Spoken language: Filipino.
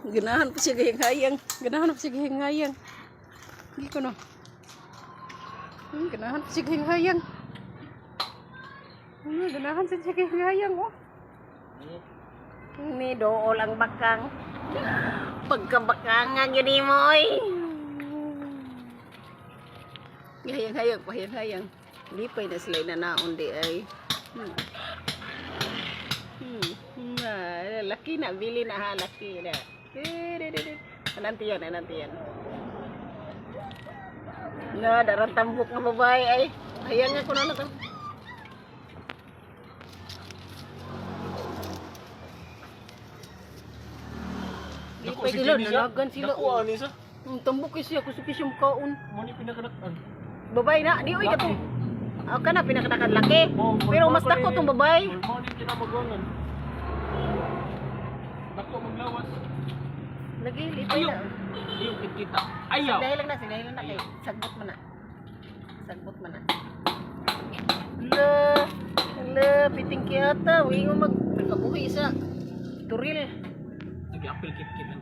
Ganahan pa siya gayang-hayang. Ganahan pa siya gayang-hayang. Hindi ko no. Ganahan pa siya gayang-hayang. Ganahan pa siya gayang-hayang, oh. Ni dool ang bakang. Pagkabakangan yun ni mo, oy. Hayang-hayang, hayang-hayang. Lipay na sila na naon di ay. Laki na, bili na ha, laki na. Nanti yan. Na, darang tambok na babae ay. Hayang ako na natin. Lipay nila, nanagan sila. Nakuha ni sa? Tambok kasi ako sa kisyong kaon. Mani pinakadakan. Babae na, di oy katong. Ako ka na, pinakadakan laki. Pero mas dako tong babae. Mani kinamagwangan. Dako maglawas. Lagi, lipay na. Ayaw kita. Ayaw. Dahil lang na kay sagbot man na. Sagbot man na. Piting kiyata. Huwag mo magkabuhi sa turil. Nag-apil kit-kit ang